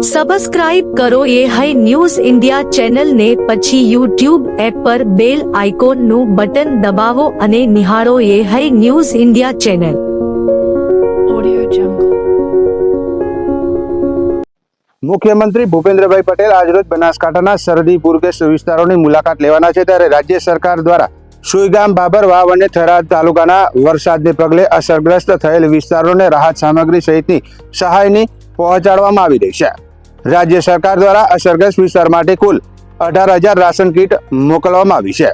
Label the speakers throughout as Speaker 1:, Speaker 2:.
Speaker 1: Subscribe કરો એ high news India ચેનલને, પછી યુટ્યુબ એપ પર બેલ આઇકોનનું બટન દબાવો અને નિહાળો એ હાઈ ન્યૂઝ ઇન્ડિયા ચેનલ.
Speaker 2: મુખ્યમંત્રી ભૂપેન્દ્રભાઈ પટેલ આજરોજ બનાસકાંઠાના સરહદી પૂરગ્રસ્ત વિસ્તારોની મુલાકાત લેવાના છે, ત્યારે રાજ્ય સરકાર દ્વારા સુઈગામ, બાબર, વાવ અને થરાદ તાલુકાના વરસાદને પગલે અસરગ્રસ્ત થયેલ વિસ્તારોને રાહત સામગ્રી સહિતની સહાયની પહોંચાડવામાં આવી રહી છે. રાજ્ય સરકાર દ્વારા અસરગ્રસ્ત વિસ્તાર માટે કુલ 18,000 રાશન કીટ મોકલવામાં આવી છે.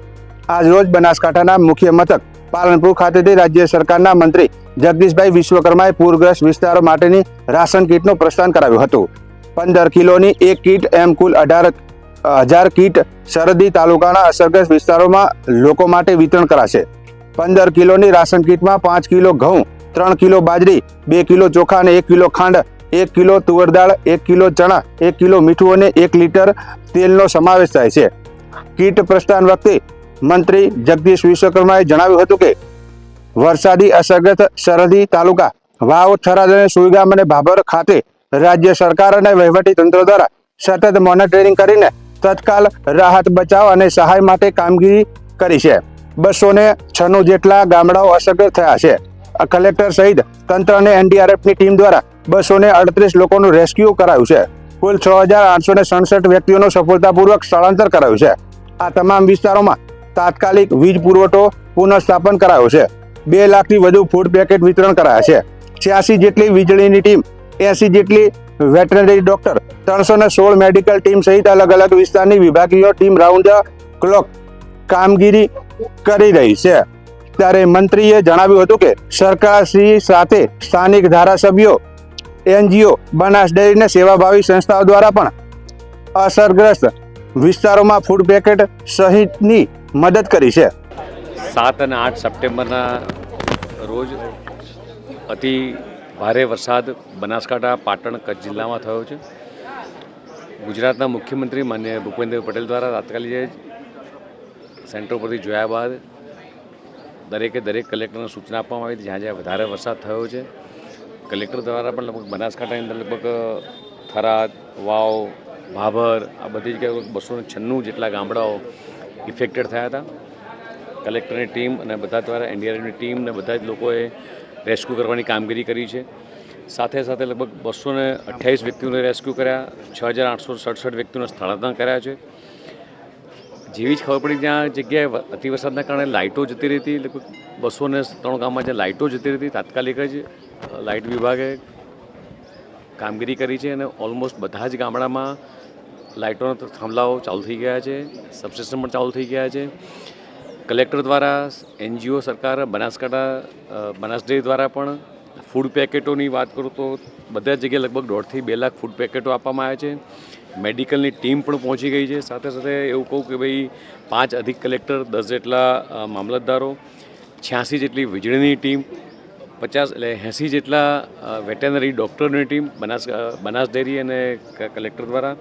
Speaker 2: આજરોજ બનાસકાંઠાના મુખ્ય મથક પાલનપુર ખાતેથી રાજ્ય સરકારના મંત્રી જગદીશભાઈ વિશ્વકર્માએ પૂરગ્રસ્ત વિસ્તારો માટેની રાશન કીટનું પ્રસ્થાન કરાવ્યું હતું. 15 કિલોની એક કીટ એમ કુલ 18,000 કીટ સરહદી તાલુકાના અસરગ્રસ્ત વિસ્તારોમાં લોકો માટે વિતરણ કરાશે. 15 કિલોની રાશન કીટમાં 5 કિલો ઘઉં, 3 કિલો બાજરી, 2 કિલો ચોખા અને 1 કિલો ખાંડ, 1 કિલો તુવેર દાળ, 1 કિલો ચણા, 1 કિલો મીઠું અને 1 લીટર તેલનો સમાવેશ થાય છે. કીટ પ્રસ્થાન વખતે મંત્રી જગદીશ વિશ્વકર્માએ જણાવ્યું હતું કે વરસાદી અસરગ્રસ્ત સરહદી તાલુકા વાવ, થરાદ અને સુઈગામ અને ભાભર ખાતે રાજ્ય સરકાર અને વહીવટી તંત્ર દ્વારા સતત મોનિટરિંગ કરીને તત્કાલ રાહત, બચાવ અને સહાય માટે કામગીરી કરી છે. 296 જેટલા ગામડાઓ અસરગ્રસ્ત થયા છે. કલેક્ટર સહિત તંત્ર અને એનડીઆરએફની ટીમ દ્વારા 238 લોકોનું રેસ્ક્યુ કરાયું છે. કુલ 6,867 વ્યક્તિઓનું સફળતાપૂર્વક સ્થળાંતર કરાયું છે. આ તમામ વિસ્તારોમાં તાત્કાલિક વીજ પુરવઠો પુનઃસ્થાપન કરાયો છે. 2 લાખથી વધુ ફૂડ પેકેટ વિતરણ કરાયા છે. 86 જેટલી વીજળીની ટીમ, 80 જેટલી વેટરનરી ડોક્ટર, 316 મેડિકલ ટીમ સહિત અલગ અલગ વિસ્તારની વિભાગીય ટીમ રાઉન્ડ ધ ક્લોક કામગીરી કરી રહી છે. ત્યારે મંત્રીએ જણાવ્યું હતું કે સરકારશ્રી સાથે સ્થાનિક ધારાસભ્યો, એનજીઓ, બનાસ ડેરી અને સેવાભાવી સંસ્થાઓ દ્વારા પણ અસરગ્રસ્ત વિસ્તારોમાં ફૂડ પેકેટ સહિતની મદદ કરી છે.
Speaker 3: 7 અને 8 સપ્ટેમ્બરના રોજ અતિ ભારે વરસાદ બનાસકાંઠા, પાટણ, કચ્છ જિલ્લામાં થયો છે. ગુજરાતના મુખ્યમંત્રી માનનીય ભૂપેન્દ્ર પટેલ દ્વારા તાત્કાલિક સેન્ટર પરથી જોયા બાદ દરેક કલેક્ટરને સૂચના આપવામાં આવી હતી. જ્યાં જ્યાં વધારે વરસાદ થયો છે, કલેક્ટર દ્વારા પણ લગભગ બનાસકાંઠાની અંદર લગભગ થરાદ, વાવ, ભાભર આ બધી જગ્યાએ 296 જેટલા ગામડાઓ ઇફેક્ટેડ થયા હતા. કલેક્ટરની ટીમ અને બધા દ્વારા એનડીઆરએફની ટીમ અને બધા જ લોકોએ રેસ્ક્યુ કરવાની કામગીરી કરી છે. સાથે સાથે લગભગ 228 વ્યક્તિઓને રેસ્ક્યુ કર્યા, 6,867 વ્યક્તિઓને સ્થળાંતર કર્યા છે. જેવી જ ખબર પડી ત્યાં જગ્યાએ અતિવરસાદના કારણે લાઇટો જતી રહી હતી. લગભગ 203 ગામમાં જે લાઇટો જતી રહી હતી, તાત્કાલિક જ લાઇટ વિભાગે કામગીરી કરી છે અને ઓલમોસ્ટ બધા જ ગામડામાં લાઇટોના થાંભલાઓ ચાલુ થઈ ગયા છે, સબસ્ટેશન પણ ચાલુ થઈ ગયા છે. કલેક્ટર દ્વારા, એનજીઓ, સરકાર, બનાસકાંઠા બનાસ ડેરી દ્વારા પણ ફૂડ પેકેટોની વાત કરું તો બધા જગ્યાએ લગભગ 1.5 થી 2 લાખ ફૂડ પેકેટો આપવામાં આવ્યા છે. મેડિકલની ટીમ પણ પહોંચી ગઈ છે. સાથે સાથે એવું કહું કે ભાઈ 5 અધિક કલેક્ટર, 10 જેટલા મામલતદારો, 86 જેટલી વીજળીની ટીમ, 80 જેટલા વેટેનરી ડૉક્ટરની ટીમ બનાસ ડેરી અને કલેક્ટર દ્વારા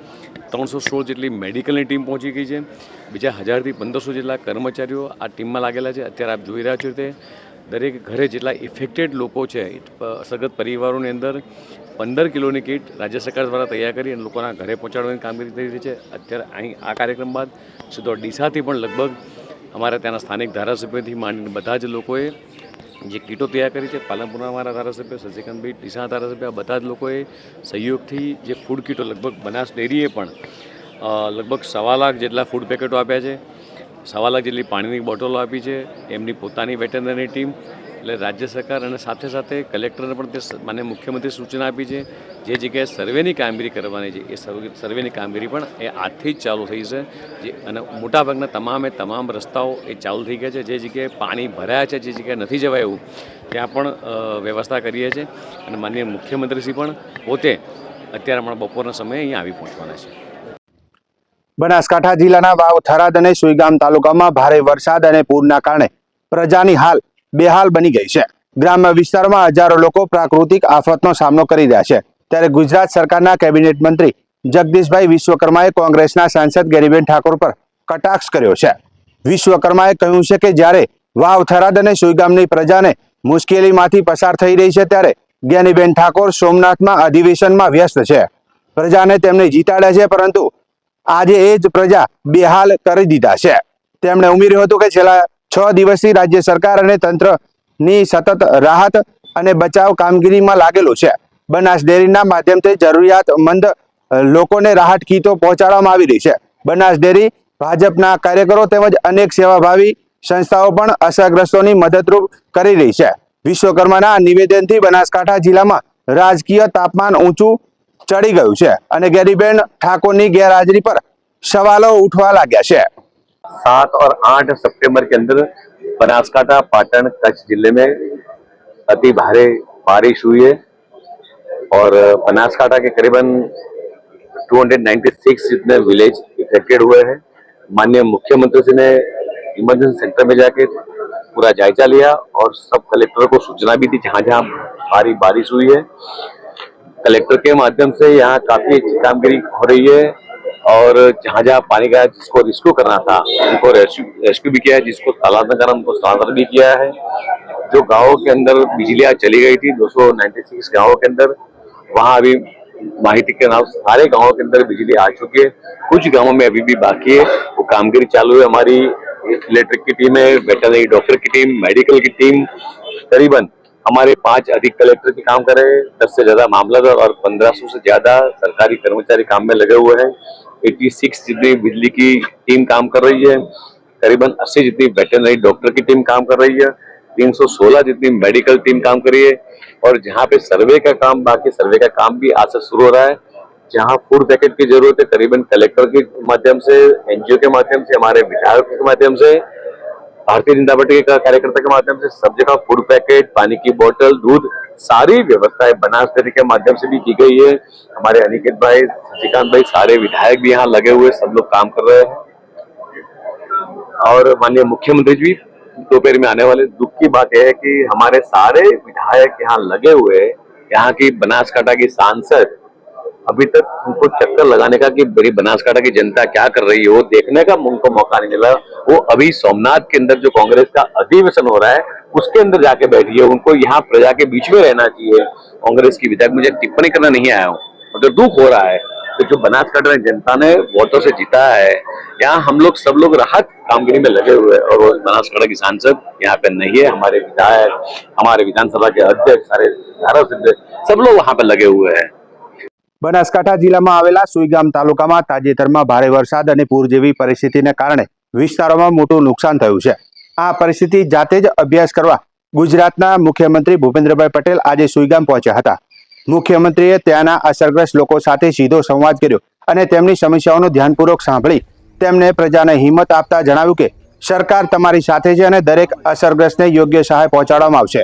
Speaker 3: 316 જેટલી મેડિકલની ટીમ પહોંચી ગઈ છે. બીજા 1000 થી 1500 જેટલા કર્મચારીઓ આ ટીમમાં લાગેલા છે. અત્યારે આપ જોઈ રહ્યા છો તે દરેક ઘરે જેટલા ઇફેક્ટેડ લોકો છે, અસરગ્રસ્ત પરિવારોની અંદર 15 કિલોની કીટ રાજ્ય સરકાર દ્વારા તૈયાર કરી અને લોકોના ઘરે પહોંચાડવાની કામગીરી થઈ રહી છે. અત્યારે અહીં આ કાર્યક્રમ બાદ સીધો ડીસાથી પણ લગભગ અમારા ત્યાંના સ્થાનિક ધારાસભ્યોથી માંડીને બધા જ લોકોએ જે કીટો તૈયાર કરી છે, પાલનપુરના અમારા ધારાસભ્ય શશિકાંતભાઈ, ડીસાના ધારાસભ્ય, આ બધા જ લોકોએ સહયોગથી જે ફૂડ કીટો લગભગ બનાસ ડેરીએ પણ લગભગ 1.25 લાખ જેટલા ફૂડ પેકેટો આપ્યા છે, 1.25 લાખ જેટલી પાણીની બોટલો આપી છે એમની પોતાની વેટરનરી ટીમ. એટલે રાજ્ય સરકાર અને સાથે સાથે કલેક્ટરને પણ તે માનનીય મુખ્યમંત્રી સૂચના આપી છે. જે જગ્યાએ સર્વેની કામગીરી કરવાની છે એ સર્વેની કામગીરી પણ એ આજથી જ ચાલુ થઈ છે. અને મોટાભાગના તમામ રસ્તાઓ એ ચાલુ થઈ ગયા છે. જે જગ્યાએ પાણી ભરાયા છે, જે જગ્યાએ નથી જવાય એવું, ત્યાં પણ વ્યવસ્થા કરીએ છીએ. અને માનનીય મુખ્યમંત્રીશ્રી પણ પોતે અત્યારે હમણાં બપોરના સમયે અહીંયા આવી પહોંચવાના છે.
Speaker 2: બનાસકાંઠા જિલ્લાના વાવ, થરાદ અને સુઈગામ તાલુકામાં ભારે વરસાદ અને પૂરના કારણે પ્રજાની હાલ બેહાલ બની ગઈ છે. ગ્રામ્ય વિસ્તારમાં હજારો લોકો પ્રાકૃતિક આફતનો સામનો કરી રહ્યા છે. ત્યારે ગુજરાત સરકારના કેબિનેટ મંત્રી જગદીશભાઈ વિશ્વકર્માએ કોંગ્રેસના સાંસદ ગેનીબેન ઠાકોર પર કટાક્ષ કર્યો છે. વિશ્વકર્માએ કહ્યું છે કે જ્યારે વાવ, થરાદ અને સુઈગામની પ્રજાને મુશ્કેલીમાંથી પસાર થઈ રહી છે, ત્યારે ગેનીબેન ઠાકોર સોમનાથમાં અધિવેશનમાં વ્યસ્ત છે. પ્રજાને તેમને જીતાડ્યા છે, પરંતુ આજે એ જ પ્રજા બેહાલ કરી દીધા છે. તેમણે ઉમેર્યું હતું કે છેલ્લા 6 દિવસથી રાજ્ય સરકાર અને તંત્રની સતત રાહત અને બચાવ કામગીરીમાં લાગેલું છે. બનાસ ડેરીના માધ્યમથી જરૂરિયાતમંદ લોકોને રાહત કીટો પહોંચાડવામાં આવી રહી છે. બનાસ ડેરી, ભાજપના કાર્યકરો તેમજ અનેક સેવાભાવી સંસ્થાઓ પણ અસરગ્રસ્તોની મદદરૂપ કરી રહી છે. વિશ્વકર્માના નિવેદનથી બનાસકાંઠા જિલ્લામાં રાજકીય તાપમાન ઊંચું ચડી ગયું છે અને ગેરીબેન ઠાકોરની गैरहाजिरी पर सवालों उठवा लगा है।
Speaker 3: 7 और 8 सितंबर के अंदर बनासकांठा, पाटन, कच्छ जिले में अति भारी बारिश हुई है और बनासकांठा के करीबन 296 जितने विलेज इफेक्टेड हुए हैं। माननीय मुख्यमंत्री जी ने इमरजेंसी सेंटर में जाके पूरा जायजा लिया और सब कलेक्टर को सूचना भी दी जहां जहां भारी बारिश हुई है। कलेक्टर के माध्यम से यहाँ काफी अच्छी कामगिरी हो रही है और जहाँ जहाँ पानी गया जिसको रेस्क्यू करना था उनको रेस्क्यू भी किया है, जिसको स्थलांतरण करना उनको स्थलांतरण भी किया है। जो गाँवों के अंदर बिजलियाँ चली गई थी 296 गाँवों के अंदर, वहाँ अभी माहिती के नाम सारे गाँवों के अंदर बिजली आ चुकी है। कुछ गाँवों में अभी भी बाकी है, वो कामगिरी चालू है। हमारी इलेक्ट्रिक की टीम है, वेटरनरी डॉक्टर की टीम, मेडिकल की टीम, करीबन हमारे 5 अधिक कलेक्टर के काम कर रहे हैं, 10 से ज्यादा मामलतदार और 1500 से ज्यादा सरकारी कर्मचारी काम में लगे हुए हैं। 86 जितनी बिजली की टीम काम कर रही है, करीबन 80 जितनी वेटरनरी डॉक्टर की टीम काम कर रही है, 316 जितनी मेडिकल टीम काम कर रही है। और जहाँ पे सर्वे का काम बाकी, सर्वे का काम भी आज से शुरू हो रहा है। जहाँ फूड पैकेट की जरूरत है, करीबन कलेक्टर के माध्यम से, एनजीओ के माध्यम से, हमारे विधायकों के माध्यम से, भारतीय जनता पार्टी के कार्यकर्ता के माध्यम से सब जगह फूड पैकेट, पानी की बोतल, दूध, सारी व्यवस्थाएं बनास डेयरी के माध्यम से भी की गई है। हमारे अनिकेत भाई, शशिकांत भाई, सारे विधायक भी यहाँ लगे हुए, सब लोग काम कर रहे हैं। और माननीय मुख्यमंत्री जी दोपहर में आने वाले। दुख की बात यह है कि हमारे सारे विधायक यहाँ लगे हुए, यहाँ की बनासकांठा की सांसद अभी तक उनको चक्कर लगाने का कि मेरी बनासकांठा की जनता क्या कर रही है वो देखने का उनको मौका नहीं मिला। वो अभी सोमनाथ के अंदर जो कांग्रेस का अधिवेशन हो रहा है उसके अंदर जाके बैठी है। उनको यहाँ प्रजा के बीच में रहना चाहिए। कांग्रेस की विधायक, मुझे टिप्पणी करना नहीं आया हूँ, मतलब दुख हो रहा है तो जो बनासकांठा जनता ने वोटों से जीता है, यहाँ हम लोग सब लोग राहत कामगिरी में लगे हुए हैं और वो बनासकांठा की सांसद यहाँ पे नहीं है। हमारे विधायक, हमारे विधानसभा के अध्यक्ष, सारे धारासभ्य सब लोग वहाँ पे लगे हुए हैं।
Speaker 2: બનાસકાંઠા જિલ્લામાં આવેલા સુઈગામ તાલુકામાં તાજેતરમાં ભારે વરસાદ અને પૂર જેવી પરિસ્થિતિને કારણે વિસ્તારોમાં મોટું નુકસાન થયું છે. આ પરિસ્થિતિ જાતે જ અભ્યાસ કરવા ગુજરાતના મુખ્યમંત્રી ભૂપેન્દ્રભાઈ પટેલ આજે સુઈગામ પહોંચ્યા હતા. મુખ્યમંત્રીએ ત્યાંના અસરગ્રસ્ત લોકો સાથે સીધો સંવાદ કર્યો અને તેમની સમસ્યાઓનું ધ્યાનપૂર્વક સાંભળી તેમને પ્રજાને હિંમત આપતા જણાવ્યું કે સરકાર તમારી સાથે છે અને દરેક અસરગ્રસ્તને યોગ્ય સહાય પહોંચાડવામાં આવશે.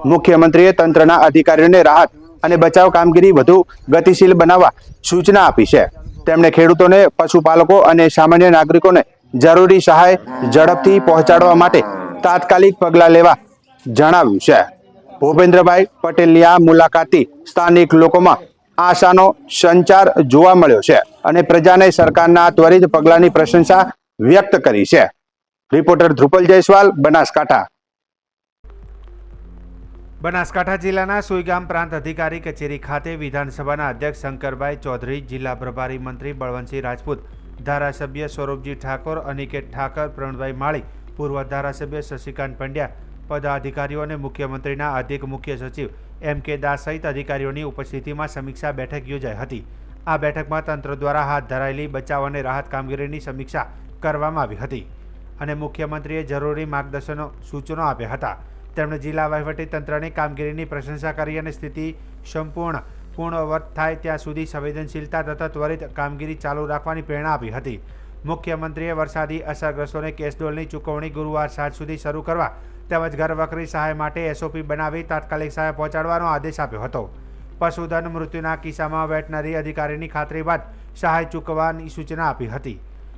Speaker 2: મુખ્યમંત્રીએ તંત્રના અધિકારીઓને રાહત અને બચાવ કામગીરી વધુ ગતિશીલ બનાવવા સૂચના આપી છે. તેમણે ખેડૂતોને, પશુપાલકો અને સામાન્ય નાગરિકોને જરૂરી સહાય ઝડપથી પહોંચાડવા માટે તાત્કાલિક પગલાં લેવા જણાવ્યું છે. ભૂપેન્દ્રભાઈ પટેલની આ મુલાકાતથી સ્થાનિક લોકોમાં આશાનો સંચાર જોવા મળ્યો છે અને પ્રજાને સરકારના ત્વરિત પગલાંની પ્રશંસા વ્યક્ત કરી છે. રિપોર્ટર ધ્રુપલ જયસ્વાલ, બનાસકાંઠા.
Speaker 4: બનાસકાંઠા જિલ્લાના સુઈગામ પ્રાંત અધિકારી કચેરી ખાતે વિધાનસભાના અધ્યક્ષ શંકરભાઈ ચૌધરી, જિલ્લા પ્રભારી મંત્રી બળવંતસિંહ રાજપૂત, ધારાસભ્ય સ્વરૂપજી ઠાકોર, અનિકેત ઠાકર, પ્રવીણભાઈ માળી, પૂર્વ ધારાસભ્ય શશિકાંત પંડ્યા, પદાધિકારીઓ અને મુખ્યમંત્રીના અધિક મુખ્ય સચિવ એમ.કે. દાસ સહિત અધિકારીઓની ઉપસ્થિતિમાં સમીક્ષા બેઠક યોજાઈ હતી. આ બેઠકમાં તંત્ર દ્વારા હાથ ધરાયેલી બચાવ અને રાહત કામગીરીની સમીક્ષા કરવામાં આવી હતી અને મુખ્યમંત્રીએ જરૂરી માર્ગદર્શનો સૂચનો આપ્યા હતા. તેમણે જિલ્લા વહીવટીતંત્રની કામગીરીની પ્રશંસા કરી અને સ્થિતિ પૂર્ણવત થાય ત્યાં સુધી સંવેદનશીલતા તથા ત્વરિત કામગીરી ચાલુ રાખવાની પ્રેરણા આપી હતી. મુખ્યમંત્રીએ વરસાદી અસરગ્રસ્તોને કેશડોલની ચૂકવણી ગુરુવાર સાંજ સુધી શરૂ કરવા તેમજ ઘરવખરી સહાય માટે એસઓપી બનાવી તાત્કાલિક સહાય પહોંચાડવાનો આદેશ આપ્યો હતો. પશુધન મૃત્યુના કિસ્સામાં વેટનરી અધિકારીની ખાતરી બાદ સહાય ચૂકવવાની સૂચના આપી હતી.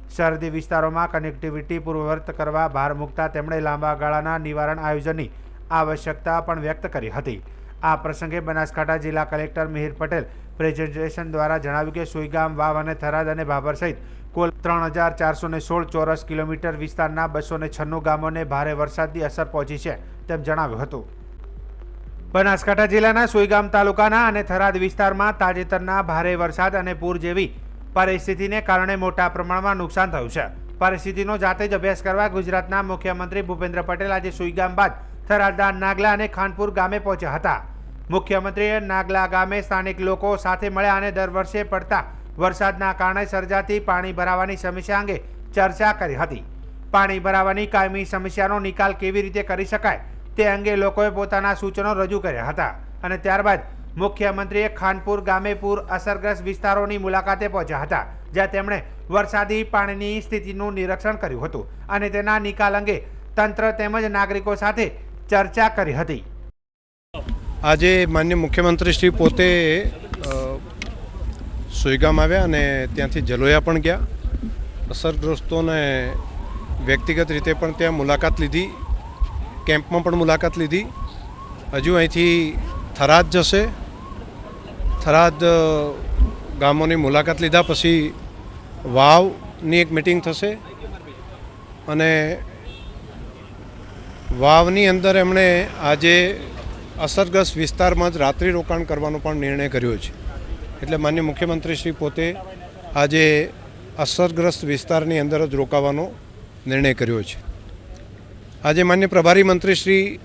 Speaker 4: સરહદી વિસ્તારોમાં કનેક્ટિવિટી પૂર્વવત કરવા ભાર મૂકતા તેમણે લાંબા ગાળાના નિવારણ આયોજનની આવશ્યકતા પણ વ્યક્ત કરી હતી. આ પ્રસંગે બનાસકાંઠા જિલ્લા કલેક્ટર મિહિર પટેલ પ્રેઝન્ટેશન દ્વારા જણાવ્યું કે સુઈગામ, વાવ અને થરાદ અને ભાભર સહિત કુલ 3416 ચોરસ કિલોમીટર વિસ્તારના 296 ગામોને ભારે વરસાદની અસર પહોંચી છે તેમ જણાવ્યું હતું. બનાસકાંઠા જિલ્લાના સુઈગામ તાલુકાના અને થરાદ વિસ્તારમાં તાજેતરના ભારે વરસાદ અને પૂર જેવી પરિસ્થિતિને કારણે મોટા પ્રમાણમાં નુકસાન થયું છે. પરિસ્થિતિનો જાતે જ અભ્યાસ કરવા ગુજરાતના મુખ્યમંત્રી ભૂપેન્દ્ર પટેલ આજે સુઈગામ બાદ થરાદના નાગલા અને ખાનપુર ગામે પહોંચ્યા હતા. મુખ્યમંત્રીએ નાગલા ગામે સ્થાનિક લોકો સાથે મળ્યા અને દર વર્ષે પડતા વરસાદના કારણે સર્જાતી પાણી ભરાવાની સમસ્યા અંગે ચર્ચા કરી હતી. પાણી ભરાવાની કાયમી સમસ્યાનો નિકાલ કેવી રીતે કરી શકાય તે અંગે લોકોએ પોતાના સૂચનો રજૂ કર્યા હતા અને ત્યારબાદ મુખ્યમંત્રીએ ખાનપુર ગામે પૂર અસરગ્રસ્ત વિસ્તારોની મુલાકાતે પહોંચ્યા હતા, જ્યાં તેમણે વરસાદી પાણીની સ્થિતિનું નિરીક્ષણ કર્યું હતું અને તેના નિકાલ અંગે તંત્ર તેમજ નાગરિકો સાથે ચર્ચા કરી હતી.
Speaker 5: આજે માનનીય મુખ્યમંત્રી શ્રી પોતે સુઈગામ આવ્યા અને ત્યાંથી જલોયા પણ ગયા. અસરગ્રસ્તોને વ્યક્તિગત રીતે પણ ત્યાં મુલાકાત લીધી, કેમ્પમાં પણ મુલાકાત લીધી. હજુ અહીંથી થરાદ જશે. થરાદ ગામોની મુલાકાત લીધા પછી વાવની એક મિટિંગ થશે અને વાવની અંદર એમણે આજે અસરગ્રસ્ત વિસ્તારમાં જ રાત્રિ રોકાણ કરવાનો પણ નિર્ણય કર્યો છે. એટલે માનનીય મુખ્યમંત્રી શ્રી પોતે આજે અસરગ્રસ્ત વિસ્તારની અંદર જ રોકાવાનો નિર્ણય કર્યો છે. આજે માન્ય પ્રભારી મંત્રીશ્રી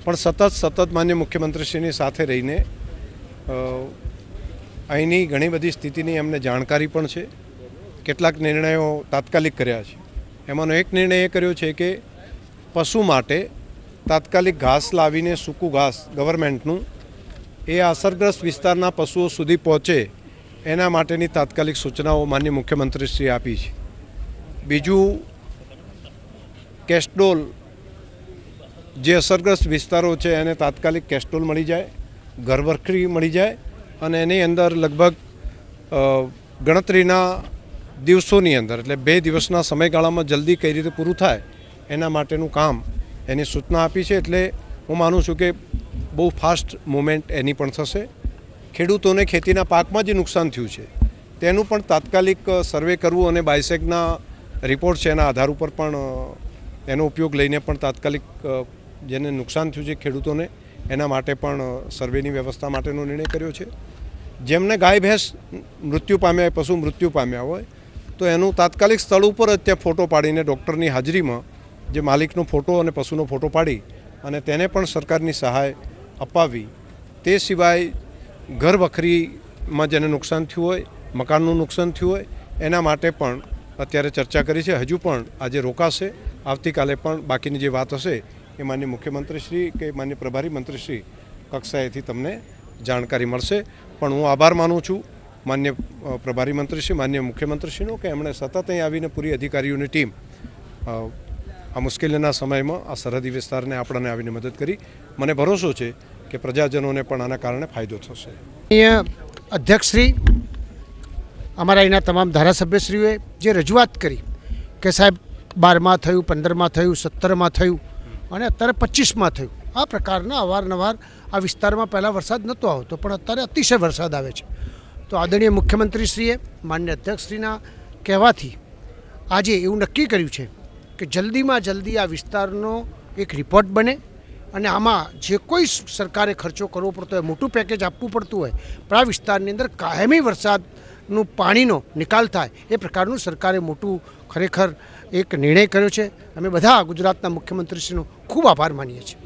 Speaker 5: પણ સતત માન્ય મુખ્યમંત્રીશ્રીની સાથે રહીને અહીંની ઘણી બધી સ્થિતિની એમને જાણકારી પણ છે. કેટલાક નિર્ણયો તાત્કાલિક કર્યા છે. એમાંનો એક નિર્ણય એ કર્યો છે કે પશુ માટે તાત્કાલિક ઘાસ લાવીને સૂકું ઘાસ ગવર્મેન્ટનું એ અસરગ્રસ્ત વિસ્તારના પશુઓ સુધી પહોંચે એના માટેની તાત્કાલિક સૂચનાઓ માન્ય મુખ્યમંત્રીશ્રીએ આપી છે. બીજું, કેસ્ટોલ જે અસરગ્રસ્ત વિસ્તારો છે એને તાત્કાલિક કેસ્ટોલ મળી જાય, ઘરવખરી મળી જાય અને એની અંદર લગભગ ગણતરીના દિવસોની અંદર એટલે 2 દિવસના સમયગાળામાં જલ્દી કઈ રીતે પૂરું થાય એના માટેનું કામ એની સૂચના આપી છે. એટલે હું માનું છું કે બહુ ફાસ્ટ મૂવમેન્ટ એની પણ થશે. ખેડૂતોને ખેતીના પાકમાં જે નુકસાન થયું છે તેનું પણ તાત્કાલિક સર્વે કરવું અને બાયસેગના રિપોર્ટ છે એના આધાર ઉપર પણ એનો ઉપયોગ લઈને પણ તાત્કાલિક જેને નુકસાન થયું છે ખેડૂતોને એના માટે પણ સર્વેની વ્યવસ્થા માટેનો નિર્ણય કર્યો છે. જેમને ગાય ભેંસ મૃત્યુ પામ્યા હોય, પશુ મૃત્યુ પામ્યા હોય તો એનું તાત્કાલિક સ્થળ ઉપર જ ત્યાં ફોટો પાડીને ડૉક્ટરની હાજરીમાં જે માલિકનો ફોટો અને પશુનો ફોટો પાડી અને તેને પણ સરકારની સહાય અપાવવી. તે સિવાય ઘર વખરીમાં જેને નુકસાન થયું હોય, મકાનનું નુકસાન થયું હોય એના માટે પણ અત્યારે ચર્ચા કરી છે. હજુ પણ આજે રોકાશે. આવતીકાલે પણ બાકીની જે વાત હશે એ માન્ય મુખ્યમંત્રીશ્રી કે માન્ય પ્રભારી મંત્રીશ્રી કક્ષાએથી તમને જાણકારી મળશે. પણ હું આભાર માનું છું માન્ય પ્રભારી મંત્રીશ્રી, માન્ય મુખ્યમંત્રીશ્રીનો કે એમણે સતત અહીં આવીને પૂરી અધિકારીઓની ટીમ આ મુશ્કેલીના સમયમાં આ સરહદી વિસ્તારને આપણને આવીને મદદ કરી. મને ભરોસો છે કે પ્રજાજનોને પણ આના કારણે ફાયદો થશે.
Speaker 6: અધ્યક્ષશ્રી, અમારા અહીંના તમામ ધારાસભ્યશ્રીઓએ જે રજૂઆત કરી કે સાહેબ 12માં થયું, 15માં થયું, 17માં થયું અને અત્યારે 25માં થયું, આ પ્રકારના અવારનવાર આ વિસ્તારમાં પહેલાં વરસાદ નહોતો આવતો પણ અત્યારે અતિશય વરસાદ આવે છે. તો આદરણીય મુખ્યમંત્રીશ્રીએ માન્ય અધ્યક્ષશ્રીના કહેવાથી આજે એવું નક્કી કર્યું છે કે જલ્દીમાં જલ્દી આ વિસ્તારનો એક રિપોર્ટ બને અને આમાં જે કોઈ સરકારે ખર્ચો કરવો પડતો હોય, મોટું પેકેજ આપવું પડતું હોય, પણ આ વિસ્તારની અંદર કાયમી વરસાદનું પાણીનો નિકાલ થાય એ પ્રકારનું સરકારે મોટું ખરેખર એક નિર્ણય કર્યો છે. અમે બધા ગુજરાતના મુખ્યમંત્રીશ્રીનો ખૂબ આભાર માનીએ છીએ.